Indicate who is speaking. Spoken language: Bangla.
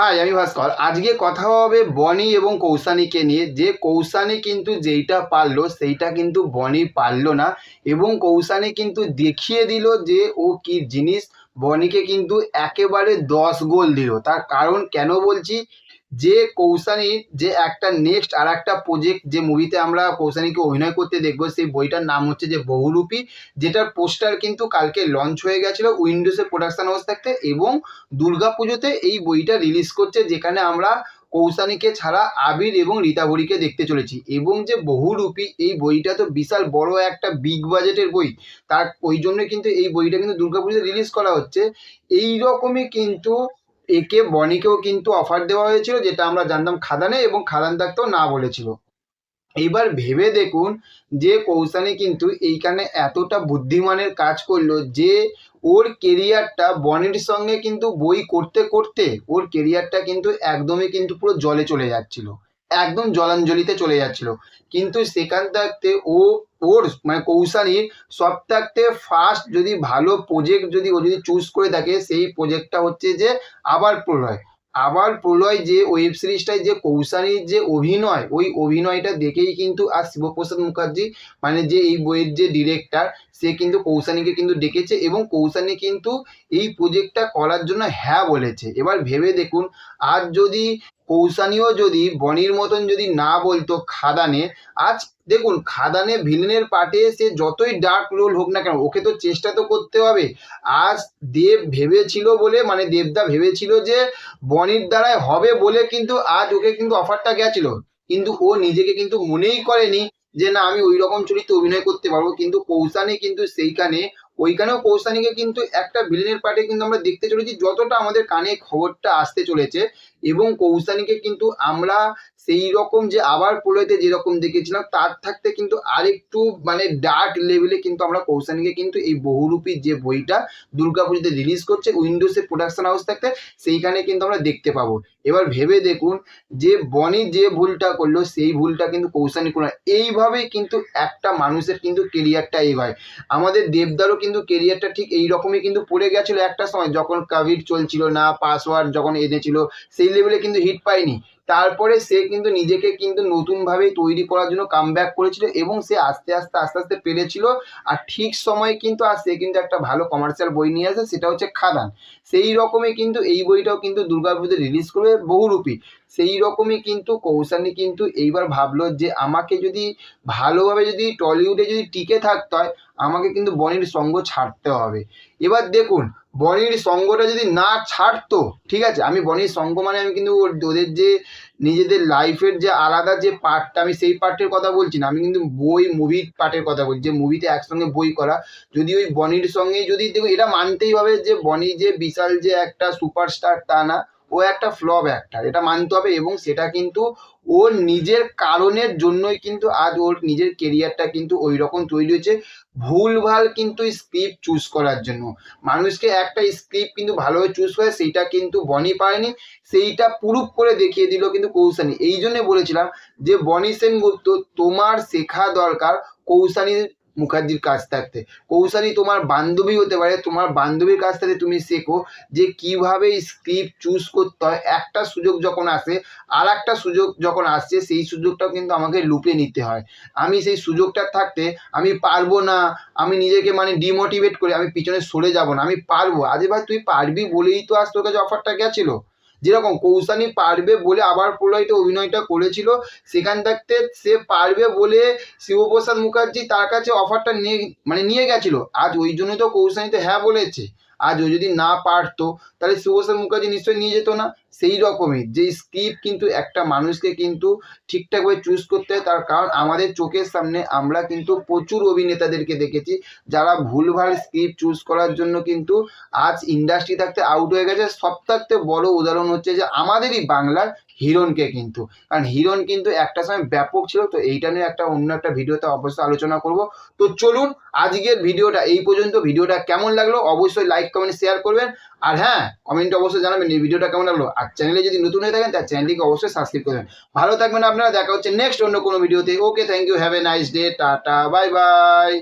Speaker 1: হাই, আমি ভাস্কর। আজকে কথা হবে বনি এবং কৌসানীকে নিয়ে। যে কৌসানী কিন্তু যেইটা পারলো সেইটা কিন্তু বনি পারলো না, এবং কৌসানী কিন্তু দেখিয়ে দিল যে ও কি জিনিস। বনিকে কিন্তু একেবারে 10 গোল দিল। তার কারণ কেন বলছি, যে কৌসানীর যে একটা নেক্সট আর একটা প্রজেক্ট, যে মুভিতে আমরা কৌসানীকে অভিনয় করতে দেখবো, সেই বইটার নাম হচ্ছে যে বহুরূপী, যেটার পোস্টার কিন্তু কালকে লঞ্চ হয়ে গেছিলো উইন্ডোজের প্রোডাকশন হাউস থাকতে, এবং দুর্গাপুজোতে এই বইটা রিলিজ করছে, যেখানে আমরা কৌসানীকে ছাড়া আবির এবং রীতাভরীকে দেখতে চলেছি। এবং যে বহুরূপী এই বইটা তো বিশাল বড় একটা বিগ বাজেটের বই, তার ওই জন্য কিন্তু এই বইটা কিন্তু দুর্গাপুজোতে রিলিজ করা হচ্ছে। এই রকমই কিন্তু একে বনিকেও কিন্তু অফার দেওয়া হয়েছিল, যেটা আমরা জানতাম খাদানে, এবং খাদান থাকতেও না বলেছিল। এইবার ভেবে দেখুন যে কৌসানী কিন্তু এইখানে এতটা বুদ্ধিমানের কাজ করলো যে ওর কেরিয়ারটা বনির সঙ্গে কিন্তু বই করতে করতে ওর কেরিয়ারটা কিন্তু একদমই কিন্তু পুরো জলে চলে যাচ্ছিল, একদম জলাঞ্জলিতে চলে যাচ্ছিল। কিন্তু সেখান থাকতে ওর মানে কৌসানীর সব থাকতে ফার্স্ট যদি ভালো প্রজেক্ট যদি ও যদি চুজ করে থাকে, সেই প্রজেক্টটা হচ্ছে যে আবার প্রলয়। আবার প্রলয় যে ওয়েব সিরিজটায় যে কৌসানীর যে অভিনয়, ওই অভিনয়টা দেখেই কিন্তু আর শিবপ্রসাদ মুখার্জি মানে যে এই বইয়ের যে ডিরেক্টর, সে কিন্তু কৌসানীকে কিন্তু ডেকেছে, এবং কৌসানী কিন্তু এই প্রজেক্টটা করার জন্য হ্যাঁ বলেছে। এবার ভেবে দেখুন, আজ যদি কৌসানীও যদি বনির মতন যদি না বলতো খাদানে, আজ দেখুন খাদানে ভিলেনের পার্টে সে যতই ডার্ক রোল হোক না কেন, ওকে তো চেষ্টা তো করতে হবে। আজ দেব ভেবেছিল বলে, মানে দেবদা ভেবেছিল যে বনির দ্বারাই হবে বলে কিন্তু আজ ওকে কিন্তু অফারটা গেছিল, কিন্তু ও নিজেকে কিন্তু মনেই করেনি যে না আমি ওই রকম চরিত্রে অভিনয় করতে পারবো। কিন্তু কৌসানী কিন্তু ওইখানেও কৌসানীকে কিন্তু একটা ভিলেনের পার্টে কিন্তু আমরা দেখতে চলেছি, যতটা আমাদের কানে খবরটা আসতে চলেছে। এবং কৌসানীকে কিন্তু আমরা সেই রকম যে আবার প্রলয়তে যেরকম দেখেছিলাম, তার থাকতে কিন্তু আরেকটু মানে ডার্ক লেভেলে কিন্তু আমরা কৌসানীকে কিন্তু এই বহুরূপী যে বইটা দুর্গাপুজোতে রিলিজ করছে উইন্ডোজের প্রোডাকশন হাউস থাকতে, সেইখানে কিন্তু আমরা দেখতে পাবো। এবার ভেবে দেখুন যে বনি যে ভুলটা করলো, সেই ভুলটা কিন্তু কৌসানী করলো না। এইভাবেই কিন্তু একটা মানুষের কিন্তু কেরিয়ারটা এগোয়। আমাদের দেবদারও কিন্তু কেরিয়ারটা ঠিক এই রকমই কিন্তু পড়ে গেছিলো একটা সময়, যখন কোভিড চলছিল না, পাসওয়ার্ড যখন এনেছিল, সেই লেভেলে কিন্তু হিট পায়নি। তারপরে সে কিন্তু নিজেকে কিন্তু নতুনভাবে তৈরি করার জন্য কামব্যাক করেছিল, এবং সে আস্তে আস্তে আস্তে আস্তে পেরেছিল। আর ঠিক সময়ে কিন্তু আর সে কিন্তু একটা ভালো কমার্শিয়াল বই নিয়ে আসে, সেটা হচ্ছে খাদান। সেই রকমই কিন্তু এই বইটাও কিন্তু দুর্গাপুজোতে রিলিজ করবে বহুরূপী। সেই রকমই কিন্তু কৌসানী কিন্তু এইবার ভাবলো যে আমাকে যদি ভালোভাবে যদি টলিউডে যদি টিকে থাকতে হয়, আমাকে কিন্তু বনির সঙ্গ ছাড়তে হবে। এবার দেখুন বনির সঙ্গটা যদি না ছাড়তো, ঠিক আছে, আমি বনির সঙ্গ মানে আমি কিন্তু ওদের যে নিজেদের লাইফের যে আলাদা যে পার্টটা, আমি সেই পার্টের কথা বলছি না, আমি কিন্তু বই মুভির পার্টের কথা বলছি, যে মুভিতে একসঙ্গে বই করা। যদি ওই বনির সঙ্গে যদি দেখুন, এটা মানতেই হবে যে বনি যে বিশাল যে একটা সুপারস্টার তা না, ও একটা ফ্লপ অ্যাক্টর, এটা মানতে হবে। এবং সেটা কিন্তু ওর নিজের কারণের জন্যই কিন্তু আজ ওর নিজের কেরিয়ারটা কিন্তু ওই রকম তৈরি হয়েছে, ভুলভাল কিন্তু স্ক্রিপ্ট চুজ করার জন্য। মানুষকে একটা স্ক্রিপ্ট কিন্তু ভালোভাবে চুজ করে, সেইটা কিন্তু বনি পারেনি, সেইটা প্রুফ করে দেখিয়ে দিল কিন্তু কৌসানী। এই জন্য বলেছিলাম যে বনি সেনগুপ্ত, তোমার শেখা দরকার কৌসানী মুখার্জির কাছ থাকতে। কৌসানী তোমার বান্ধবী হতে পারে, তোমার বান্ধবীর কাছ থেকে তুমি শেখো যে কিভাবে স্ক্রিপ্ট চুজ করতে হয়। একটা সুযোগ যখন আসে, আর একটা সুযোগ যখন আসছে, সেই সুযোগটাও কিন্তু আমাকে লুপে নিতে হয়। আমি সেই সুযোগটা থাকতে আমি পারবো না, আমি নিজেকে মানে ডিমোটিভেট করে আমি পিছনে সরে যাব না, আমি পারবো। আরে ভাই তুই পারবি বলেই তো আজ তোর কাছে অফারটা গেছিলো। যেরকম কৌসানী পারবে বলে আবার প্রলয়তে অভিনয়টা করেছিল, সেখান থাকতে সে পারবে বলে শিবপ্রসাদ মুখার্জি তার কাছে অফারটা নিয়ে গেছিল। আজ ওই জন্যই তো কৌসানীতে হ্যাঁ বলেছে। আজ ও যদি না পারতো, তাহলে শিবপ্রসাদ মুখার্জি নিশ্চয়ই নিয়ে যেত না। সেই রকমই যে স্ক্রিপ্ট কিন্তু একটা মানুষকে কিন্তু ঠিকঠাকভাবে চুজ করতে হয়। তার কারণ আমাদের চোখের সামনে আমরা কিন্তু প্রচুর অভিনেতাদেরকে দেখেছি যারা ভুলভাল স্ক্রিপ্ট চুজ করার জন্য কিন্তু আজ ইন্ডাস্ট্রি থাকতে আউট হয়ে গেছে। সব থাকতে বড় উদাহরণ হচ্ছে যে আমাদেরই বাংলার হিরণকে কিন্তু, কারণ হিরণ কিন্তু একটা সময় ব্যাপক ছিল। তো এইটা নিয়ে অন্য একটা ভিডিওতে অবশ্যই আলোচনা করব। তো চলুন আজকের ভিডিওটা এই পর্যন্ত। ভিডিওটা কেমন লাগলো অবশ্যই লাইক কমেন্ট শেয়ার করবেন, আর হ্যাঁ কমেন্টে অবশ্যই জানাবেন এই ভিডিওটা কেমন লাগলো। আর চ্যানেলে যদি নতুন হয়ে থাকেন তার চ্যানেলটিকে অবশ্যই সাবস্ক্রাইব করবেন। ভালো থাকবেন আপনারা, দেখা হচ্ছে নেক্সট অন্য কোনো ভিডিওতে। Okay, thank you, have a nice day, tata, bye by.